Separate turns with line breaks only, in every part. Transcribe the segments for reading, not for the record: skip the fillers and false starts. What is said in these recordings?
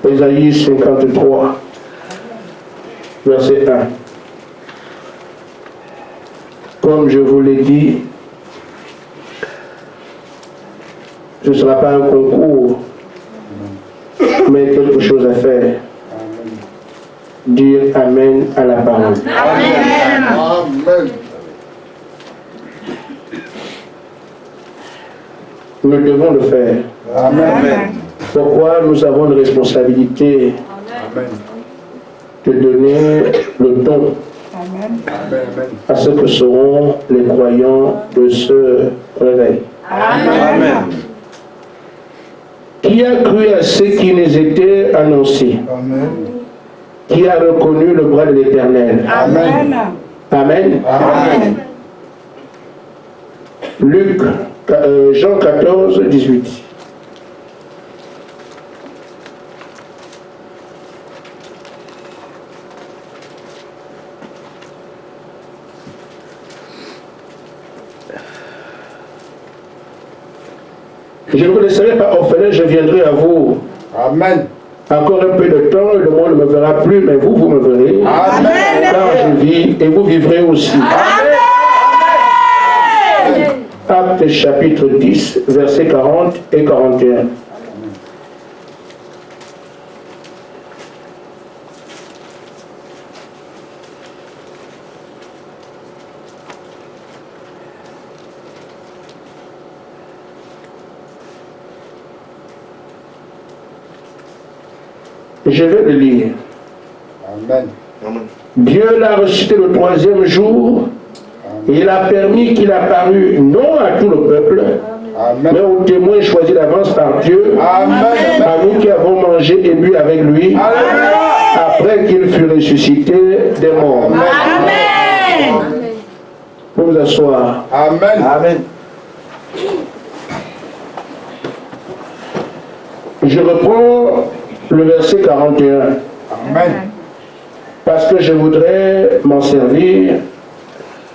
Ésaïe 53, verset 1. Comme je vous l'ai dit, ce ne sera pas un concours, mais quelque chose à faire. Dire Amen à la parole.
Amen. Amen.
Nous devons le faire.
Amen.
Pourquoi nous avons une responsabilité de donner le don à ce que seront les croyants de ce réveil.
Amen.
Qui a cru à ce qui nous était annoncé?
Amen.
Qui a reconnu le bras de l'Éternel?
Amen.
Amen.
Amen.
Jean 14, 18. Je ne vous laisserai pas orphelin, je viendrai à vous.
Amen.
Encore un peu de temps, le monde ne me verra plus, mais vous, vous me verrez.
Amen.
Car je vis et vous vivrez aussi.
Amen.
Actes chapitre 10, versets 40 et 41. Je vais le lire.
Amen.
Dieu l'a ressuscité le troisième jour. Et il a permis qu'il apparût non à tout le peuple, mais aux témoins choisis d'avance par Dieu,
Amen.
à nous qui avons mangé et bu avec lui, après qu'il fut ressuscité des morts.
Amen.
Vous vous asseoir.
Amen. Amen.
Je reprends le verset 41,
Amen.
parce que je voudrais m'en servir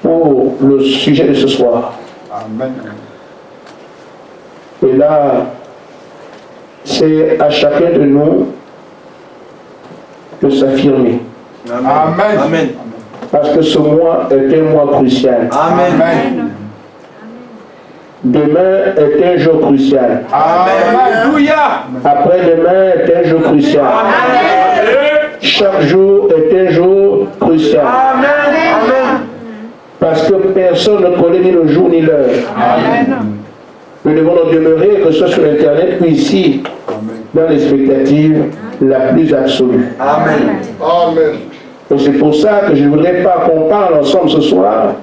pour le sujet de ce soir.
Amen.
Et là, c'est à chacun de nous de s'affirmer.
Amen. Amen.
Parce que ce mois est un mois crucial.
Amen.
Demain est un jour crucial.
Alléluia.
Après-demain est un jour crucial. Chaque jour est un jour crucial.
Amen.
Parce que personne ne connaît ni le jour ni l'heure. Nous devons nous demeurer, que ce soit sur Internet ou ici, dans l'expectative la plus absolue.
Amen. Amen.
Et c'est pour ça que je ne voudrais pas qu'on parle ensemble ce soir,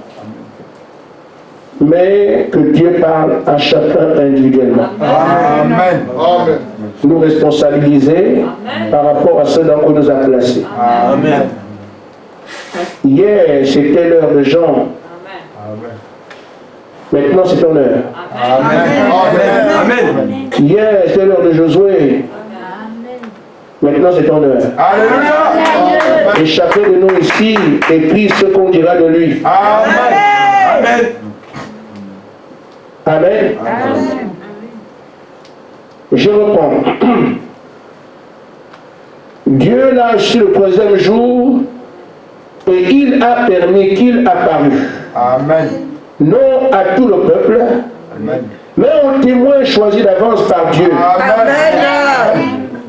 mais que Dieu parle à chacun individuellement.
Amen. Amen.
Nous responsabiliser par rapport à ce dans qu'on nous a placés.
Amen.
Hier, c'était l'heure de Jean. Maintenant, c'est ton heure.
Amen. Amen.
Hier, c'était l'heure de Josué. Maintenant, c'est ton heure.
Alléluia.
Et chacun de nous ici écrit ce qu'on dira de lui.
Amen.
Amen. Je reprends. Dieu l'a reçu le troisième jour et il a permis qu'il apparût.
Amen.
Non à tout le peuple,
Amen.
mais aux témoins choisis d'avance par Dieu.
Amen.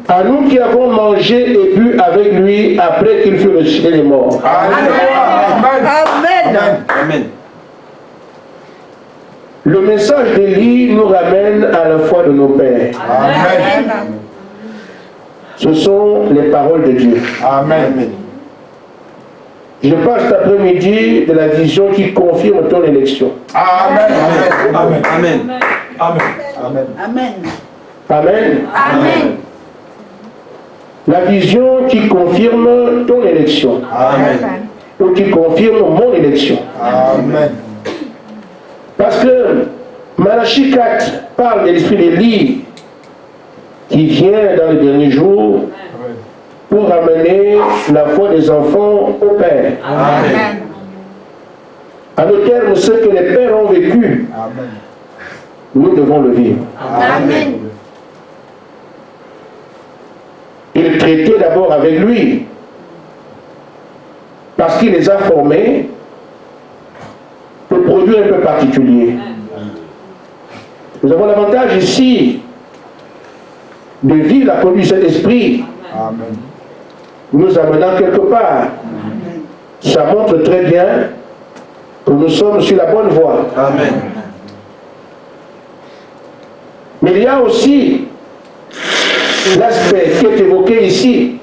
À nous qui avons mangé et bu avec lui après qu'il fut ressuscité des morts.
Amen. Amen.
Le message d'Élie nous ramène à la foi de nos pères.
Amen.
Ce sont les paroles de Dieu.
Amen.
Je parle cet après-midi de la vision qui confirme ton élection.
Amen. Amen. Amen. Amen.
Amen.
Amen.
Amen.
La vision qui confirme ton élection.
Amen.
Ou qui confirme mon élection.
Amen.
Parce que Malachie 4 parle de l'esprit d'Élie qui vient dans les derniers jours pour ramener la foi des enfants au Père.
Amen.
À nos termes, ce que les pères ont vécu,
Amen.
nous devons le vivre.
Amen.
ils traitaient d'abord avec lui. Parce qu'il les a formés pour produire un peu particulier. Nous avons l'avantage ici de vivre la conduite de Saint-Esprit. Nous amenant quelque part. Ça montre très bien que nous sommes sur la bonne voie.
Amen.
Mais il y a aussi l'aspect qui est évoqué ici.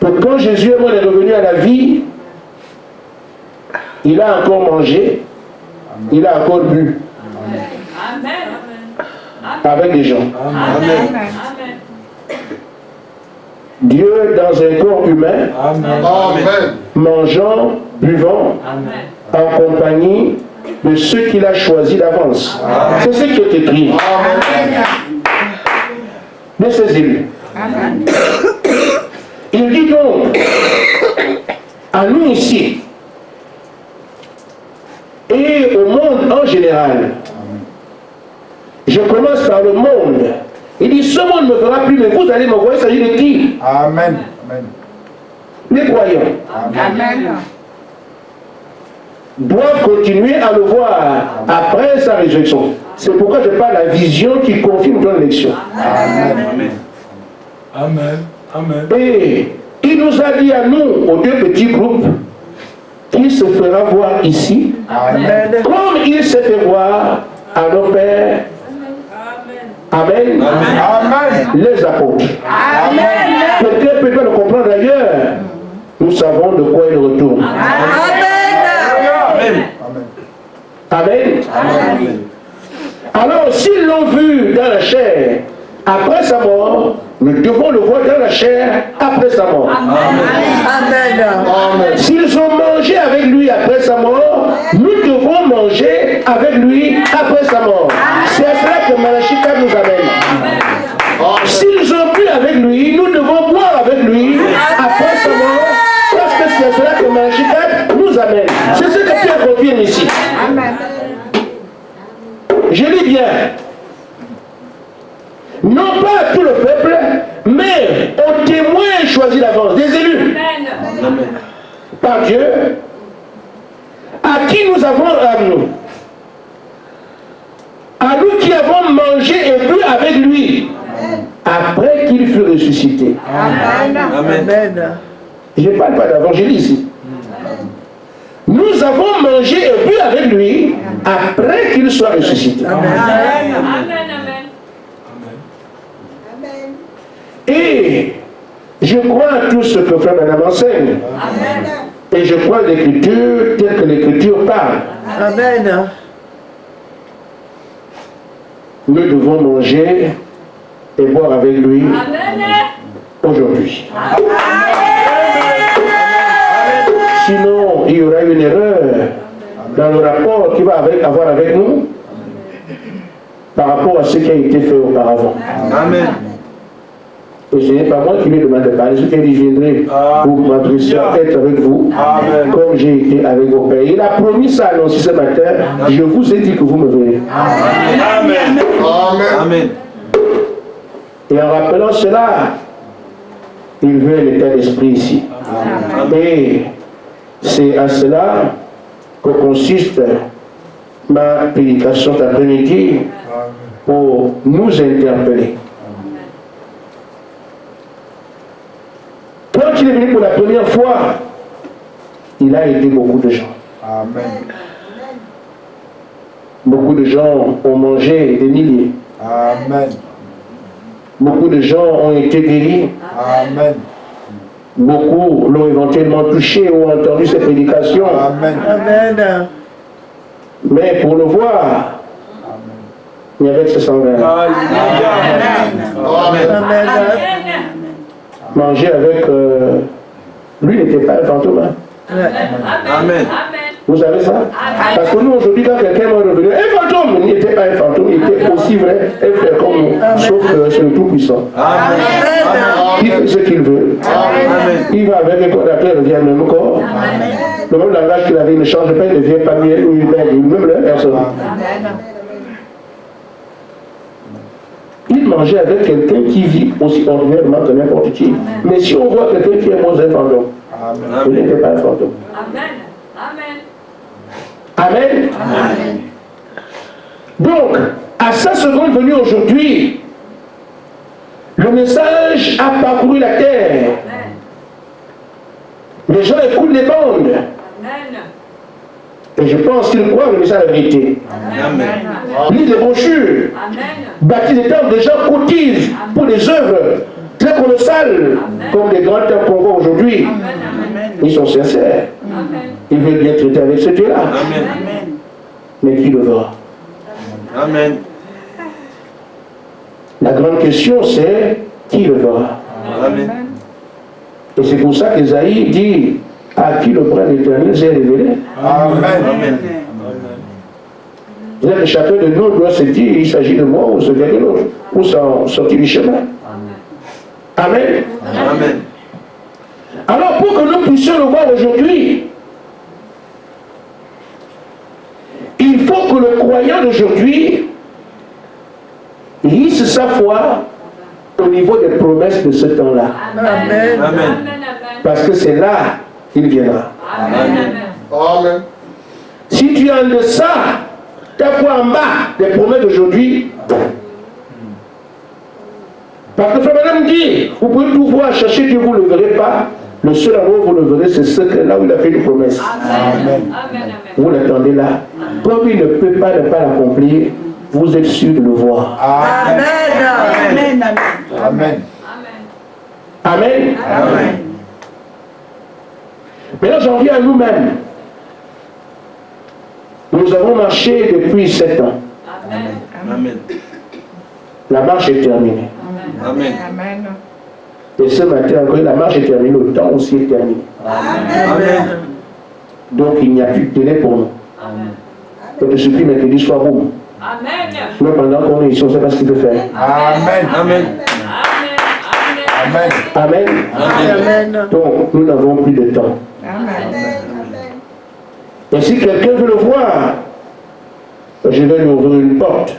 Que quand Jésus est revenu à la vie, il a encore mangé, il a encore bu. Avec des gens.
Amen.
Dieu dans un corps humain,
Amen.
mangeant, buvant, en compagnie de ceux qu'il a choisis d'avance. C'est ce qui est écrit. De ses élus. Il dit donc à nous ici et au monde en général. Je commence par le monde. Il dit, ce monde ne me fera plus, mais vous allez me voir. Il s'agit de qui?
Amen.
Les croyants.
Amen.
Doivent continuer à le voir après sa résurrection. C'est pourquoi je parle de la vision qui confirme ton élection.
Amen. Amen. Amen.
Et il nous a dit à nous, aux deux petits groupes, qu'il se fera voir ici, comme il s'est fait voir à nos pères. Amen.
Amen.
Les apôtres. Quelqu'un peut pas le comprendre d'ailleurs. Nous savons de quoi il retourne.
Amen.
Amen. Alors, s'ils l'ont vu dans la chair après sa mort, nous devons le voir dans la chair après sa mort. S'ils ont mangé avec lui après sa mort, nous devons manger avec lui après sa mort. C'est à cela que Malachie 4 nous amène. S'ils ont bu avec lui, nous devons boire avec lui après sa mort, parce que c'est à cela que Malachie 4 nous amène. C'est ce que Pierre confirme ici. Je lis bien. Non pas à tout le peuple, mais aux témoins choisis d'avance, des élus. Par Dieu, à qui nous avons à nous qui avons mangé et bu avec lui, après qu'il fut ressuscité.
Amen.
Je ne parle pas d'avant, je lis ici. Nous avons mangé et bu avec lui, après qu'il soit ressuscité. Et je crois à tout ce que Frère Madame enseigne. Et je crois l'écriture telle que l'écriture parle.
Amen.
Nous devons manger et boire avec lui aujourd'hui. Sinon, il y aura une erreur dans le rapport qu'il va avoir avec nous par rapport à ce qui a été fait auparavant.
Amen.
Et ce n'est pas moi qui lui demande de parler, ce qu'il dit, je viendrai pour m'adresser, être avec vous, comme j'ai été avec vos pères. Il a promis ça à annoncer ce matin, je vous ai dit que vous me verrez.
Amen. Amen.
Et en rappelant cela, il veut un état d'esprit ici. Et c'est à cela que consiste ma prédication cet après-midi pour nous interpeller. Quand il est venu pour la première fois, il a aidé beaucoup de gens.
Amen.
Beaucoup de gens ont mangé des milliers.
Amen.
Beaucoup de gens ont été guéris.
Amen.
Beaucoup l'ont éventuellement touché ou entendu ses prédications.
Amen.
Amen.
Mais pour le voir, il y avait que ce sang vert.
Amen.
Manger avec... lui n'était pas un fantôme. Hein.
Amen.
Vous savez ça? Parce que nous aujourd'hui, quand quelqu'un est revenu, un fantôme, il n'était pas un fantôme, il était aussi vrai, un frère comme nous. Sauf que c'est le Tout-Puissant.
Amen.
Il fait ce qu'il veut.
Amen.
Il va avec un corps d'après, il revient au même corps. Le même langage qu'il avait, il ne change pas, il ne devient pas mieux, ou même la personne. Il mangeait avec quelqu'un qui vit aussi ordinairement que n'importe qui. Mais si on voit quelqu'un qui est mort un fantôme, il n'était pas un fantôme. Amen. Amen. Donc, à sa seconde venue aujourd'hui, le message a parcouru la terre. Les gens écoutent les bandes. Et je pense qu'ils croient le message de la vérité. Lisent les brochures. Bâtissent des temples, des gens cotisent pour des œuvres très colossales, comme les grands temples qu'on voit aujourd'hui. Ils sont sincères. Ils veulent bien traiter avec ce Dieu-là. Mais qui le verra?
Amen.
La grande question, c'est qui le verra?
Amen.
Et c'est pour ça qu'Ésaïe dit à qui le bras de l'Éternel s'est révélé.
Amen. Amen.
Vous que chacun de nous doit se dire il s'agit de moi ou de quelqu'un d'autre, ou sortir du chemin. Amen.
Amen.
Alors, pour que nous puissions le voir aujourd'hui, il faut que le croyant d'aujourd'hui hisse sa foi au niveau des promesses de ce temps-là.
Amen.
Amen.
Parce que c'est là qu'il viendra.
Amen.
Si tu es en deçà, ta foi en bas des promesses d'aujourd'hui, parce que Frère Madame dit, vous pouvez tout voir, chercher Dieu, vous ne le verrez pas. Le seul endroit où vous le verrez, c'est ce que là où il a fait une promesse.
Amen.
Vous l'attendez là. Comme il ne peut pas ne pas l'accomplir, vous êtes sûr de le voir.
Amen.
Amen.
Amen.
Amen.
Amen.
Maintenant, j'en viens à nous-mêmes. Nous avons marché depuis 7 ans.
Amen.
La marche est terminée.
Amen.
Et ce matin, encore, la marche est terminée, le temps aussi est terminé.
Amen.
Donc, il n'y a plus de délai pour nous. Il te suffit mercredi soir, boum. Mais pendant qu'on est ici, on ne sait pas ce qu'il peut faire.
Amen. Amen. Amen.
Amen.
Amen.
Donc, nous n'avons plus de temps. Et si quelqu'un veut le voir, je vais lui ouvrir une porte.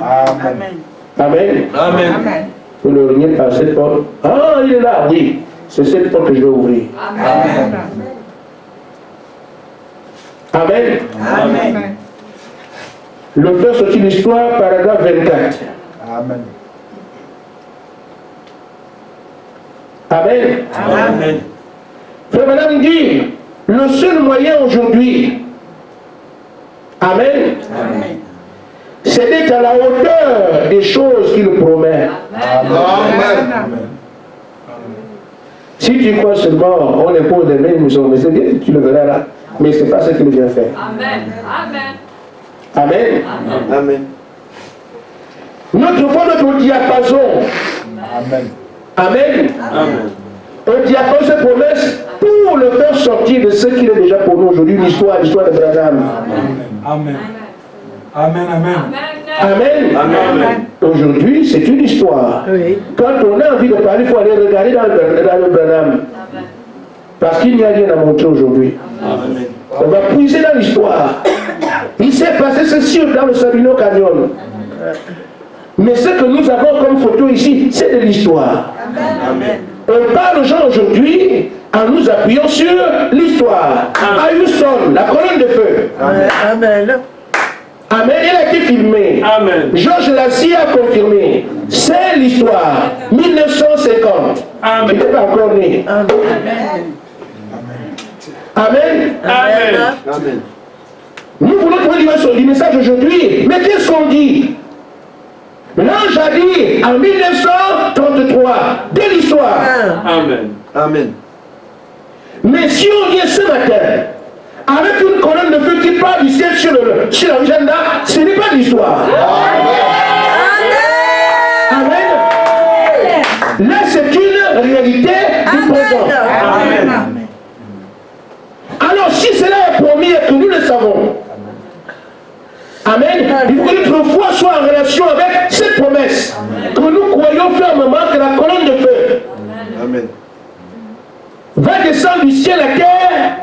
Amen.
Amen.
Amen.
Vous le revenez par cette porte. Ah, il est là, oui. C'est cette porte que je vais ouvrir.
Amen.
Amen.
Amen.
L'auteur sortit l'histoire, paragraphe 24.
Amen.
Amen.
Amen.
Frère Madame dit, le seul moyen aujourd'hui, Amen, c'est d'être à la hauteur des choses qu'il promet.
Amen.
Si tu crois seulement, on impose des mêmes missions, mais c'est bien que tu le verras là. Mais ce n'est pas ce qu'il vient faire. Amen.
Amen.
Notre foi, notre diapason.
Amen.
Amen.
Amen.
Un diapason se promesse pour le faire sortir de ce qu'il est déjà pour nous aujourd'hui, l'histoire de Branham.
Amen. Amen. Amen.
Amen.
Amen.
Aujourd'hui, c'est une histoire.
Oui.
Quand on a envie de parler, il faut aller regarder dans le Branham. Parce qu'il n'y a rien à montrer aujourd'hui.
Amen.
On va puiser dans l'histoire. Il s'est passé ceci dans le Sabino Canyon. Mais ce que nous avons comme photo ici, c'est de l'histoire.
Amen.
On parle aux gens aujourd'hui en nous appuyant sur l'histoire. À Houston, la colonne de feu.
Amen.
Amen, elle a été filmée.
Amen.
Georges Lassie a confirmé. C'est l'histoire. 1950.
Amen.
Il n'était pas encore né.
Amen.
Amen.
Amen. Amen.
Nous voulons trouver du message aujourd'hui. Mais qu'est-ce qu'on dit? L'ange a dit en 1933 de l'histoire.
Amen. Amen.
Mais si on vient ce matin avec une colonne de feu qui part du ciel sur l'agenda, ce n'est pas de l'histoire. Amen. Là, c'est une réalité du présent.
Amen.
Alors, si cela est promis et que nous le savons, Amen, il faut que notre foi soit en relation avec cette promesse. Que nous croyons fermement que la colonne de feu
Amen.
va descendre du ciel à terre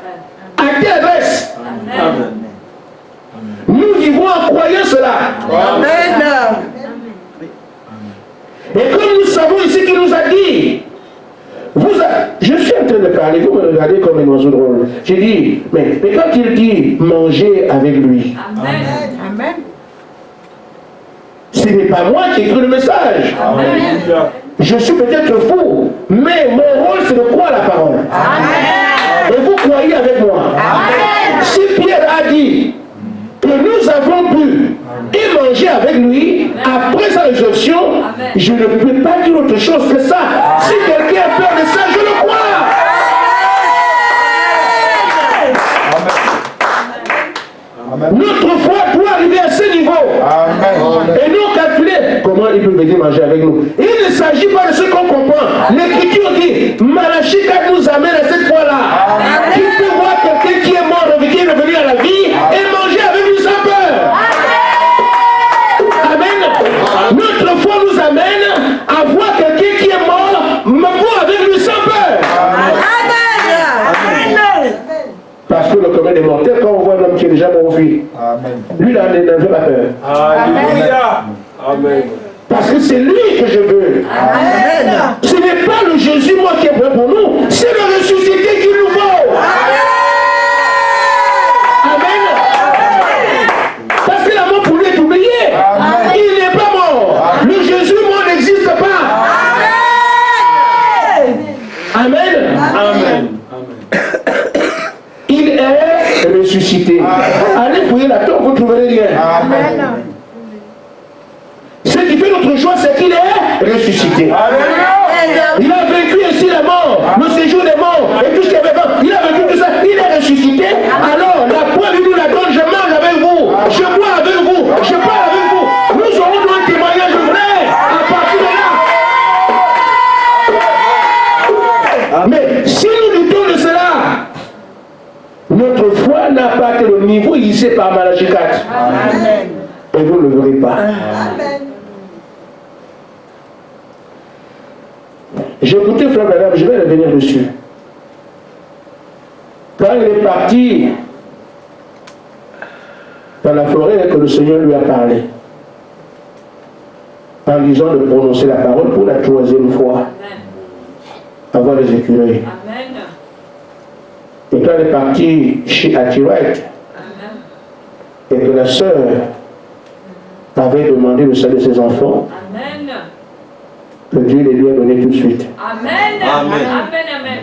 à quelle adresse?
Amen.
Nous vivons en croyant cela.
Amen.
Et comme nous savons ici a dit, je suis en train de parler, vous me regardez comme un oiseau drôle. J'ai dit, mais quand il dit manger avec lui,
Amen.
ce n'est pas moi qui écris le message.
Amen.
Je suis peut-être fou, mais mon rôle c'est de croire la parole.
Amen.
Et vous croyez avec moi.
Amen.
Si Pierre a dit que nous avons bu et mangé avec lui, après sa résurrection, je ne peux pas dire autre chose que ça. Si quelqu'un a peur de ça, je le crois. Notre foi doit arriver à ce niveau.
Amen.
Et nous calculer comment il peut venir manger avec nous. Il ne s'agit pas de ce qu'on comprend. L'Écriture dit, Malachie 4 nous amène à cette foi-là. Qui peut voir quelqu'un qui est mort, qui est revenu à la vie et manger avec lui sans peur. Amen. Notre foi nous amène à voir quelqu'un qui est mort, voir avec lui sans peur.
Amen.
Parce que le commun des mortels, quand on voit un homme qui est déjà mort, lui, il n'en veut pas peur.
Alléluia. Amen.
Parce que c'est lui que je veux.
Amen.
Ce n'est pas le Jésus, moi, qui est prêt pour nous. C'est le ressuscité qui nous faut. Amen. Parce que la mort pour lui est oubliée. Il n'est pas mort. Le Jésus mort n'existe pas. Amen.
Amen.
Il est ressuscité. Allez fouiller la tombe, vous ne trouverez rien.
Amen.
Ce qui fait notre joie, c'est qu'il est ressuscité. Il a vaincu ici la mort, le séjour des morts, et tout ce qu'il y avait avant. Il a vaincu tout ça, il est ressuscité. Alors, la preuve, il nous la donne, je mange avec vous, je bois avec vous, je parle avec vous. Nous aurons donc un témoignage vrai à partir de là. Mais si nous doutons de cela, notre foi n'a pas atteint le niveau initié par Malachie 4.
Amen.
Et vous ne le verrez pas. J'ai écouté Frère Branham, je vais revenir dessus. Quand il est parti dans la forêt et que le Seigneur lui a parlé, en lui disant de prononcer la parole pour la troisième fois, avant les écureuils. Et quand il est parti chez Atiwright, et que la sœur avait demandé le salut de ses enfants, que Dieu les lui a donné tout de suite.
Amen.
Amen.
Amen. Amen.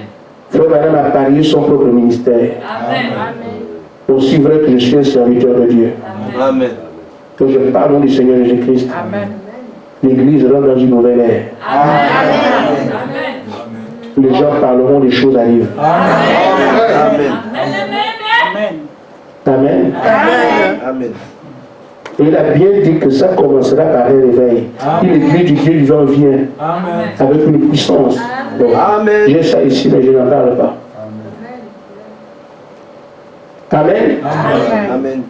Frère Madame a parié son propre ministère.
Amen.
Aussi vrai que je suis un serviteur de Dieu.
Amen.
Que je parle au nom du Seigneur Jésus-Christ.
Amen.
L'Église rentre dans une nouvelle ère.
Amen.
Les gens parleront des choses à vivre.
Amen.
Amen.
Amen.
Et il a bien dit que ça commencera par un réveil. Et l'Église du Dieu vivant vient avec une puissance. Donc,
Amen.
j'ai ça ici, mais je n'en parle pas. Amen.
Amen.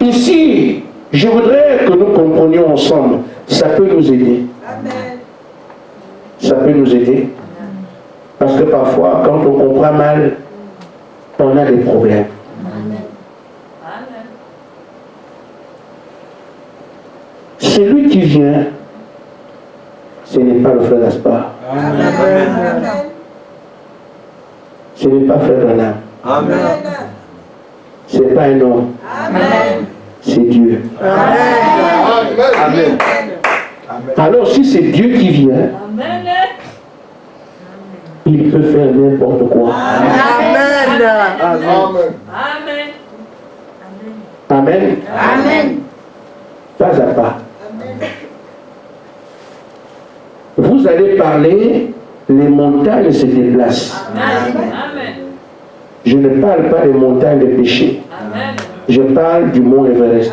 Ici, je voudrais que nous comprenions ensemble. Ça peut nous aider. Ça peut nous aider. Parce que parfois, quand on comprend mal, on a des problèmes. Celui qui vient, ce n'est pas le frère Gaspard. Ce n'est pas frère Branham.
Amen.
Ce n'est pas un homme. C'est Dieu.
Amen.
Alors si c'est Dieu qui vient, il peut faire n'importe quoi. Amen. Pas à pas. Vous allez parler, les montagnes se déplacent. Je ne parle pas des montagnes de péché. Je parle du mont Everest,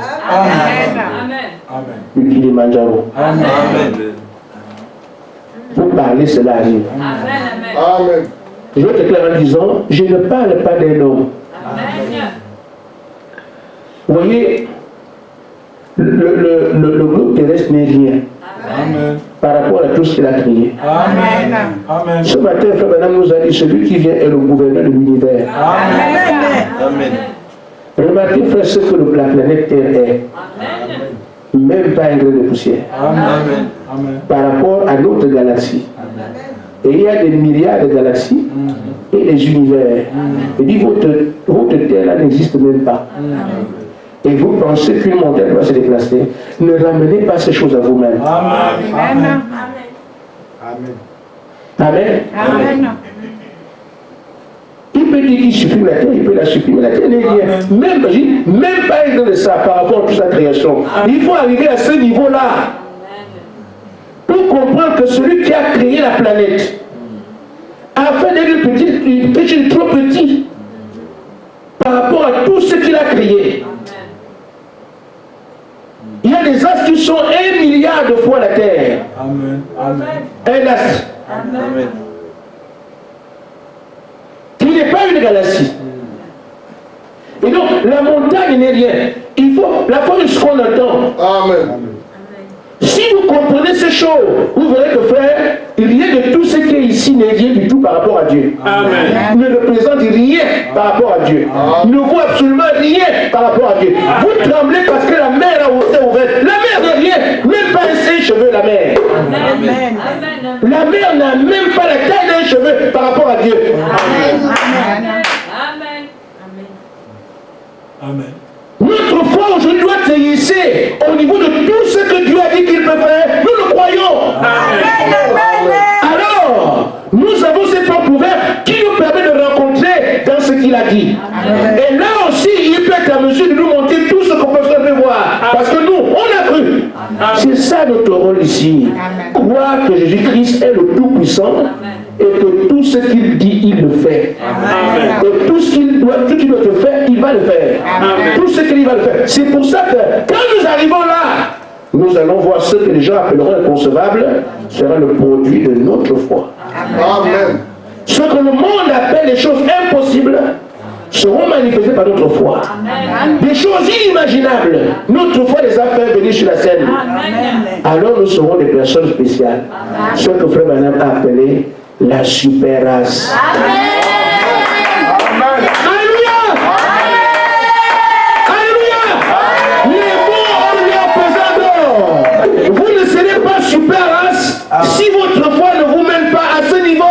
du Kilimanjaro.
Amen.
Vous parlez, cela arrive.
Amen.
Je vais te déclarer en disant, je ne parle pas d'un homme. Vous voyez, le globe terrestre n'est rien par rapport à tout ce qu'il a créé. Ce matin, Frère Madame nous a dit, celui qui vient est le gouverneur de l'univers.
Amen.
Remarquez, frère, ce que la planète Terre est. Même pas un grain de poussière.
Amen.
par rapport à notre galaxie. Et il y a des milliards de galaxies et des univers. Il dit, votre terre là n'existe même pas. Et vous pensez qu'une montagne va se déplacer. Ne ramenez pas ces choses à vous-même.
Amen.
Amen.
Amen.
Il peut dire qu'il supprime la terre, il peut la supprimer. La terre n'est rien. Même pas être de ça par rapport à toute sa création. Il faut arriver à ce niveau-là pour comprendre que celui qui a créé la planète a fait des petits, trop petits par rapport à tout ce qu'il a créé. Il y a des astres qui sont 1 milliard de fois la terre.
Amen. Amen.
Un astre.
Amen.
Qui n'est pas une galaxie. Et donc, la montagne n'est rien. Il faut la force qu'on entend.
Amen.
Si vous comprenez ces choses, vous verrez que frère, rien de tout ce qui est ici n'est rien du tout par rapport à Dieu.
Amen.
Ne représente rien par rapport à Dieu. Ne vaut absolument rien par rapport à Dieu. Vous tremblez parce que la mer a été ouverte. La mer n'est rien, même pas un seul cheveu, la mer.
Amen.
La mer n'a même pas la taille d'un cheveu par rapport à Dieu.
Amen.
Amen.
Notre foi aujourd'hui doit se hisser au niveau de tout ce que Dieu a dit qu'il peut faire. Nous le croyons. Alors, nous avons cette porte ouverte qui nous permet de rencontrer dans ce qu'il a dit. Et là aussi, il peut être en mesure de nous montrer tout ce qu'on peut voir. Parce que nous, on a cru. C'est ça notre rôle ici. Croire que Jésus-Christ est le Tout-Puissant et que tout ce qu'il dit, il le fait. Et tout ce qu'il doit te faire, il va le faire. Tout ce qu'il va le faire. C'est pour ça que quand nous arrivons là, nous allons voir ce que les gens appelleront inconcevable sera le produit de notre foi.
Amen.
Ce que le monde appelle les choses impossibles seront manifestées par notre foi. Des choses inimaginables, notre foi les a fait venir sur la scène. Alors nous serons des personnes spéciales. Ce que Frère Branham a appelé la super race. Vous ne serez pas super race si votre foi ne vous mène pas à ce niveau.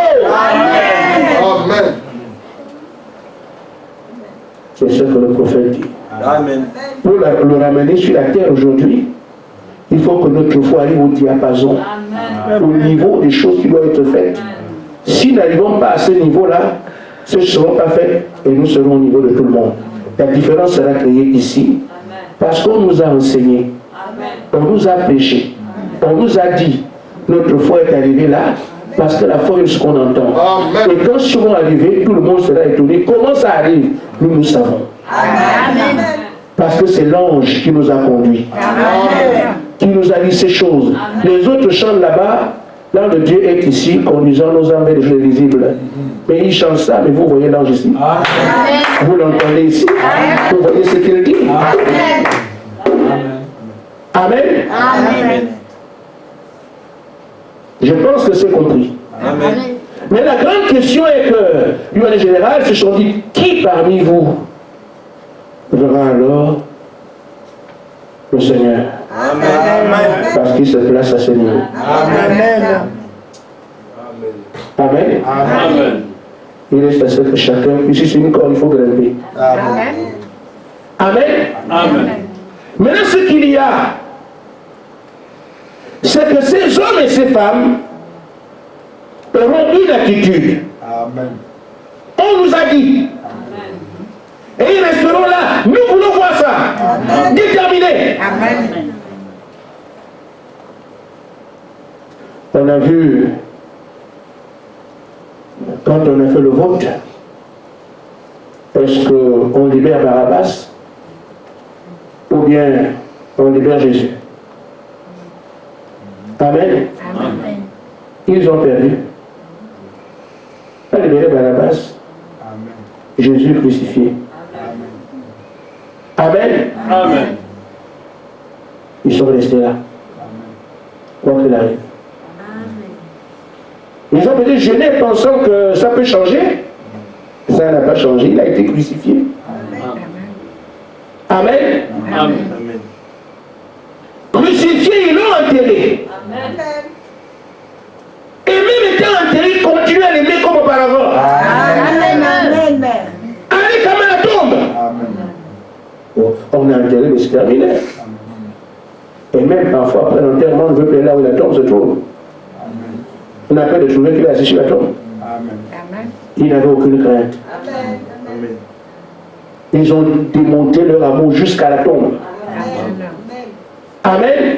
Amen.
C'est ce que le prophète dit.
Amen.
Pour le ramener sur la terre aujourd'hui, il faut que notre foi arrive au diapason, au niveau des choses qui doivent être faites. Si nous n'arrivons pas à ce niveau-là, ce ne seront pas faits et nous serons au niveau de tout le monde. La différence sera créée ici parce qu'on nous a enseigné, on nous a prêché, on nous a dit, notre foi est arrivée là parce que la foi est ce qu'on entend.
Amen.
Et quand nous serons arrivés, tout le monde sera étonné. Comment ça arrive? Nous savons.
Amen.
Parce que c'est l'ange qui nous a conduits, qui nous a dit ces choses. Les autres chantent là-bas, là le Dieu est ici, conduisant nos âmes vers les choses visibles. Mais ils chantent ça, mais vous voyez l'ange ici. Vous l'entendez ici. Vous voyez ce qu'il dit. Amen.
Amen.
Je pense que c'est compris.
Amen.
Mais la grande question est que, d'une manière générale, se sont dit, qui parmi vous verra alors le Seigneur?
Amen.
Parce qu'il se place à ce niveau.
Amen.
Amen.
Amen.
Il reste à ce que chacun, ici c'est une corde, il faut grimper.
Amen.
Amen.
Amen.
Maintenant, ce qu'il y a, c'est que ces hommes et ces femmes auront une attitude.
Amen.
On nous a dit. Et ils resteront là. Nous voulons voir ça. Déterminés.
Amen.
On a vu, quand on a fait le vote, est-ce qu'on libère Barabbas ou bien on libère Jésus? Amen.
Amen.
Ils ont perdu. On a libéré Barabbas, Jésus crucifié. Amen.
Amen.
Ils sont restés là. Quoi qu'il arrive. Ils ont peut-être jeûné pensant que ça peut changer. Ça n'a pas changé. Il a été crucifié. Amen.
Amen.
Amen.
Crucifié, ils l'ont enterré. Et même étant enterré, il continue à l'aimer comme auparavant.
Amen.
Allez quand même la tombe. Bon, on a enterré, mais c'est terminé. Et même parfois, après l'enterrement, on veut que là où la tombe se trouve. On a peur de trouver qu'il est assis sur la tombe. Il n'avait aucune crainte. Ils ont démonté leur amour jusqu'à la tombe. Amen.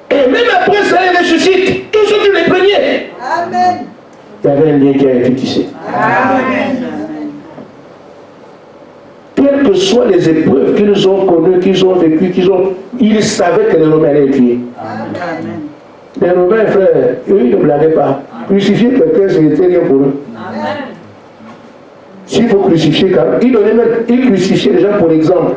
Et même après ça, il ressuscite. Ils sont tous les premiers. Il y avait un lien qui a été tissé. Quelles que soient les épreuves qu'ils ont connues, qu'ils ont vécues, ils savaient que les Romains allaient les tuer. Les Romains, frère, eux, ils ne blaguaient pas. Crucifier quelqu'un, c'était rien pour eux. S'il faut crucifier quelqu'un, ils crucifiaient les gens pour exemple.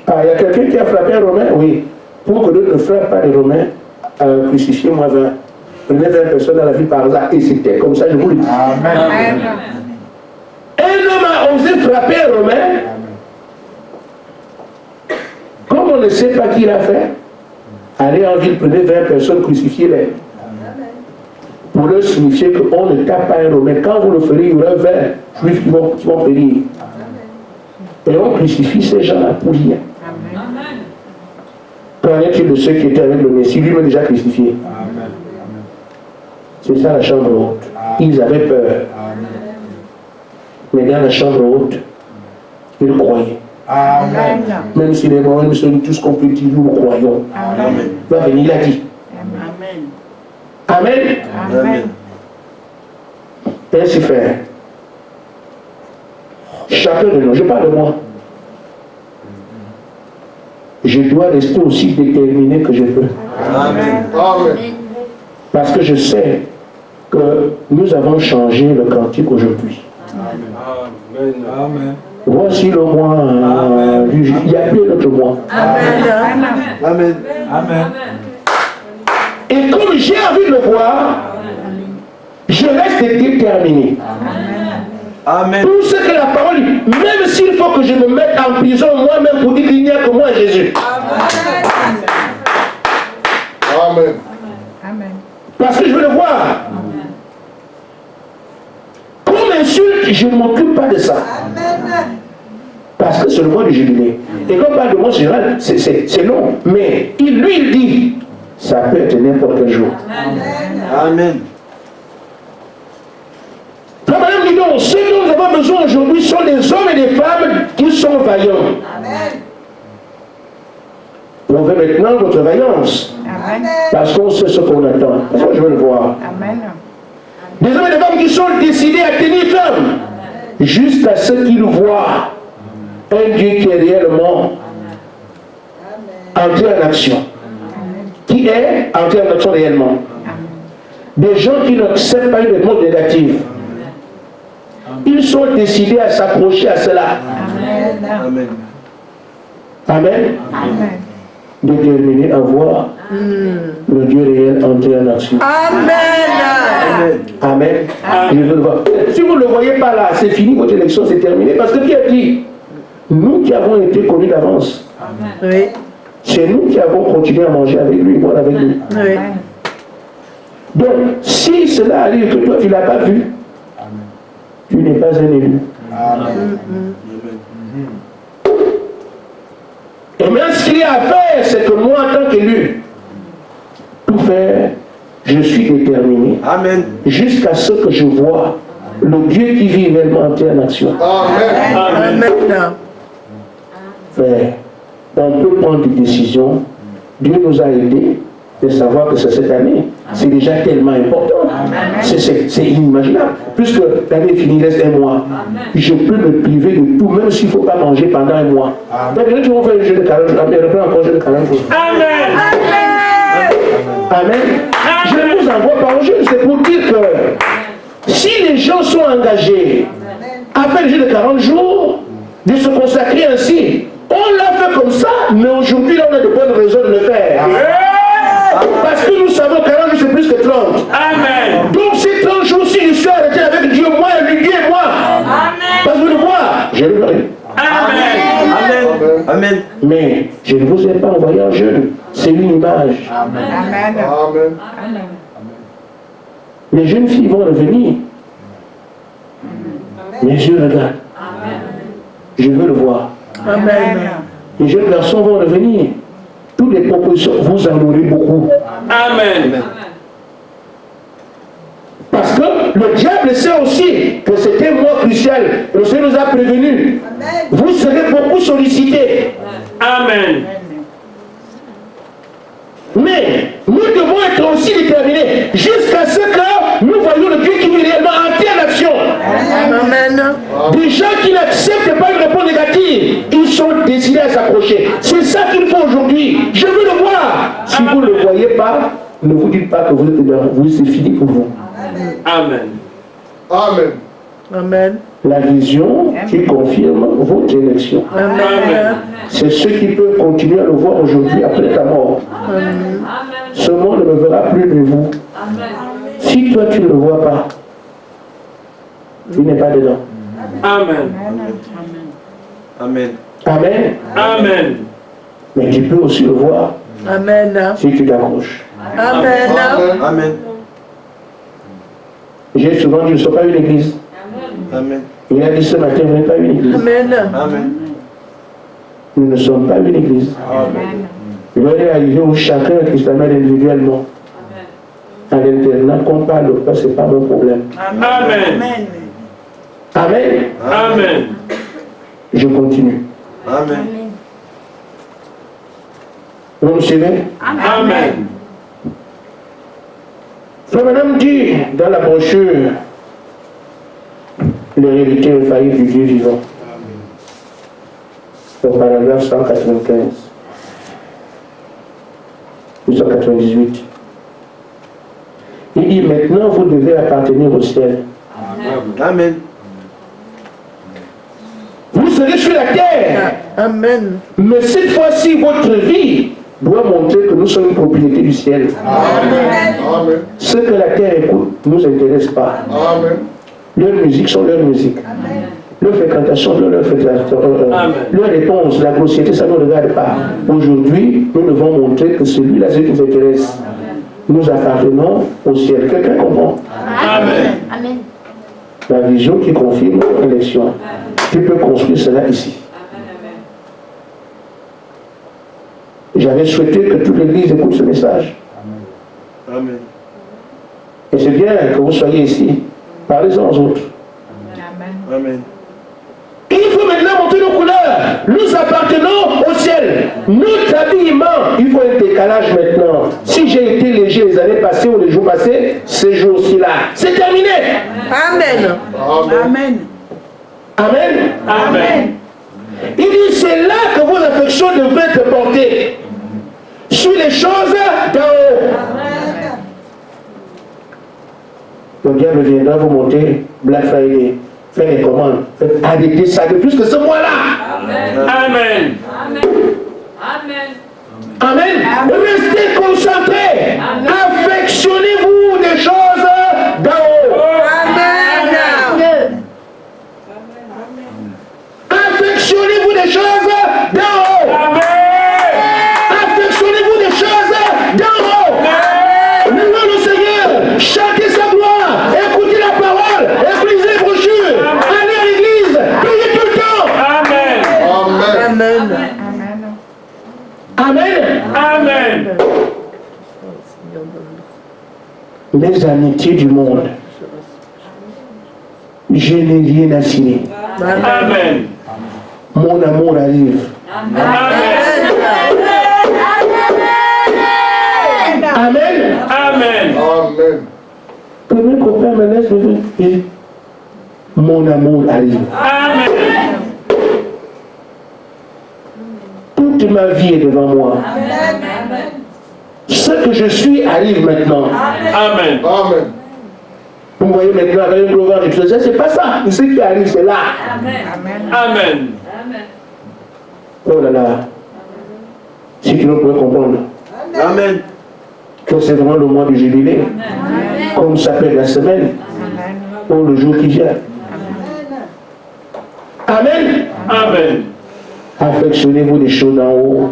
Ah, il y a quelqu'un qui a frappé un Romain? Oui. Pour que d'autres ne frappent pas les Romains, crucifiez-moi 20. Prenez 20 personnes dans la vie par hasard. Et c'était comme ça, je vous le dis.
Amen.
Un homme a osé frapper un Romain. Comme on ne sait pas qui l'a fait, allez en ville, prenez 20 personnes, crucifiez-les. Pour leur signifier qu'on ne tape pas un Romain. Quand vous le ferez, il y aura 20 juifs qui vont périr. Et on crucifie ces gens-là pour rien. Qu'en est-il de ceux qui étaient avec le Messie? Lui-même déjà crucifié. C'est ça la chambre haute. Ils avaient peur. Mais dans la chambre haute, ils croyaient.
Amen.
Même si les morts, nous sommes tous qu'on peut dire, nous croyons.
Amen.
Va venir, il a dit.
Amen.
Amen.
Amen.
Ainsi faire. Chacun de nous, je parle de moi. Je dois rester aussi déterminé que je peux.
Amen.
Parce que je sais que nous avons changé le cantique aujourd'hui.
Amen.
Voici le mois du juillet. Il n'y a plus d'autre mois.
Amen.
Amen.
Et comme j'ai envie de le voir, je reste déterminé.
Amen.
Tout ce que la parole dit, même s'il faut que je me mette en prison moi-même pour dire qu'il n'y a que moi Jésus.
Amen.
Parce que je veux le voir. Comme insulte, je ne m'occupe pas de ça. Parce que c'est le mois du jubilé. Et quand on parle de mois général, c'est long. Mais lui, il dit, ça peut être n'importe quel jour.
Amen.
La madame dit donc, ce dont nous avons besoin aujourd'hui sont des hommes et des femmes qui sont vaillants. On veut maintenant votre vaillance. Parce qu'on sait ce qu'on attend. Parce que je veux le voir. Des hommes et des femmes qui sont décidés à tenir ferme jusqu'à ce qu'ils voient un Dieu qui est réellement entré en action. Qui est entré en action réellement. Des gens qui n'acceptent pas une réponse négative. Ils sont décidés à s'approcher à cela.
Amen.
Amen. Déterminés à voir le Dieu réel entrer en action. Amen. Je veux le voir. Si vous ne le voyez pas là, c'est fini, votre élection, c'est terminé. Parce que qui a dit? Nous qui avons été connus d'avance. C'est nous qui avons continué à manger avec lui, boire avec lui. Donc, si cela arrive que toi tu ne l'as pas vu, tu n'es pas un élu. Et maintenant, ce qu'il y a à faire, c'est que moi, en tant qu'élu, tout faire, je suis déterminé.
Amen.
Jusqu'à ce que je vois le Dieu qui vit réellement entrer en action.
Amen.
Frère, on peut prendre des décisions. Dieu nous a aidés de savoir que c'est cette année. C'est déjà tellement important. C'est inimaginable. Puisque l'année est finie, il reste un mois. Je peux me priver de tout, même s'il ne faut pas manger pendant un mois. Donc, les gens qui vont faire le jeu de 40 jours, mais reprend encore le jeu de 40 jours. Amen. Je vous envoie par le jeu. C'est pour dire que si les gens sont engagés à faire le jeu de 40 jours, de se consacrer ainsi, on l'a fait comme ça, mais aujourd'hui, là, on a de bonnes raisons de le faire. Parce que nous savons que 40 jours, c'est plus que 30.
Amen.
Donc, ces 30 jours, si je suis arrêté avec Dieu, moi et lui, Dieu et moi, parce que le voir, je le verrai.
Amen.
Amen. Amen.
Mais je ne vous ai pas envoyé en jeûne. C'est une image.
Amen.
Amen.
Amen.
Les jeunes filles vont revenir. Mes yeux regardent.
Amen.
Je veux le voir.
Amen.
Les jeunes garçons vont revenir. Toutes les propositions, vous en aurez beaucoup.
Amen.
Parce que le diable sait aussi que c'était un mois crucial. Le Seigneur nous a prévenus. Vous serez beaucoup sollicités.
Amen.
Mais nous devons être aussi déterminés jusqu'à ce que nous voyons le Dieu qui est réellement entier en action.
Amen.
Des gens qui n'acceptent pas une réponse négative, ils sont décidés à s'approcher. C'est ça qu'il faut aujourd'hui. Je veux le voir. Si vous ne le voyez pas, ne vous dites pas que vous êtes dans vous, c'est fini pour vous.
Amen.
Amen.
Amen.
La vision qui confirme votre élection.
Amen.
C'est ceux qui peuvent continuer à le voir aujourd'hui après ta mort.
Amen.
Ce monde ne verra plus de vous. Si toi tu ne le vois pas, tu n'es pas dedans.
Amen.
Amen.
Amen.
Amen.
Mais tu peux aussi le voir
Amen.
si tu t'accroches.
Amen.
Amen.
J'ai souvent dit, nous ne sommes pas une église.
Amen.
Il a dit ce matin, vous n'êtes pas une église.
Amen.
Amen.
Nous ne sommes pas une église.
Amen.
Il est arrivé où chacun qui s'amène individuellement. À l'internat, qu'on parle pas, ce n'est pas mon problème.
Amen.
Amen.
Amen.
Je continue.
Amen.
Vous me suivez?
Amen.
Frère Madame dit dans la brochure l'hérédité infaillible du Dieu vivant. Au paragraphe 195. 198. Il dit maintenant vous devez appartenir au ciel.
Amen.
Vous serez sur la terre.
Amen.
Mais cette fois-ci, votre vie doit montrer que nous sommes une propriété du ciel.
Amen.
Ce que la terre écoute ne nous intéresse pas.
Amen.
Leurs musiques sont leurs musiques. Leurs fréquentations sont leurs fréquentations. Leurs réponses, la grossièreté, ça ne nous regarde pas. Aujourd'hui, nous devons montrer que celui-là, ce qui nous intéresse. Nous appartenons au ciel. Quelqu'un comprend?
Amen.
Amen.
La vision qui confirme l'élection. Tu peux construire cela ici. J'avais souhaité que toute l'Église écoute ce message.
Amen.
Et c'est bien que vous soyez ici. Parlez-en aux autres.
Amen.
Il faut maintenant montrer nos couleurs. Nous appartenons au ciel. Notre habillement, il faut un décalage maintenant. Si j'ai été léger les années passées ou les jours passés, ces jours-ci-là, c'est terminé.
Amen.
Amen.
Amen.
Amen.
Il dit, c'est là que vos affections devraient être portées. Sur les choses d'en haut. Le diable viendra vous monter Black Friday. Faites les commandes. Arrêtez ça de plus que ce mois-là.
Amen.
Amen.
Amen. Restez concentrés. Affectionnez-vous des choses d'en haut.
Amen.
Affectionnez-vous des choses d'en haut. Affectionnez-vous des choses d'en haut. Louez le Seigneur. Chantez sa gloire. Écoutez la parole. Lisez les brochures. Allez à l'église. Priez tout le temps.
Amen.
Amen.
Amen.
Amen.
Les amitiés du monde. Je n'ai rien à signer.
Amen.
Mon amour arrive.
Amen.
Amen.
Amen.
Amen.
Premier copain me laisse me dire, mon amour arrive.
Amen.
Toute ma vie est devant moi. Ce que je suis arrive maintenant.
Amen.
Amen.
Vous voyez maintenant avec une gloire, je disais, c'est pas ça. Ce qui arrive, c'est là.
Amen.
Oh là là. Si tu ne pouvais comprendre
Amen.
que c'est vraiment le mois du jubilé, comme s'appelle la semaine, ou le jour qui vient. Amen.
Amen.
Affectionnez-vous des choses d'en haut,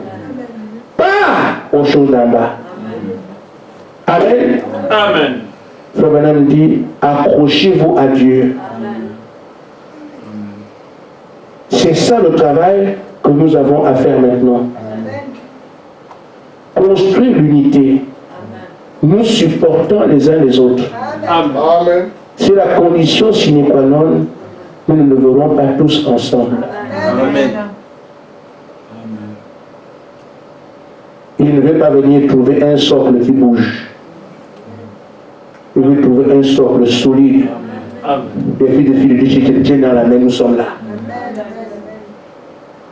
pas aux choses d'en bas. Amen.
Amen.
Frère Branham dit, accrochez-vous à Dieu. C'est ça le travail que nous avons à faire maintenant. Construire l'unité. Nous supportons les uns les autres.
Amen.
C'est la condition sine qua non. Nous ne le verrons pas tous ensemble.
Amen.
Il ne veut pas venir trouver un socle qui bouge. Il veut trouver un socle solide.
Amen.
Les filles de Dieu qui tiennent dans la main, nous sommes là.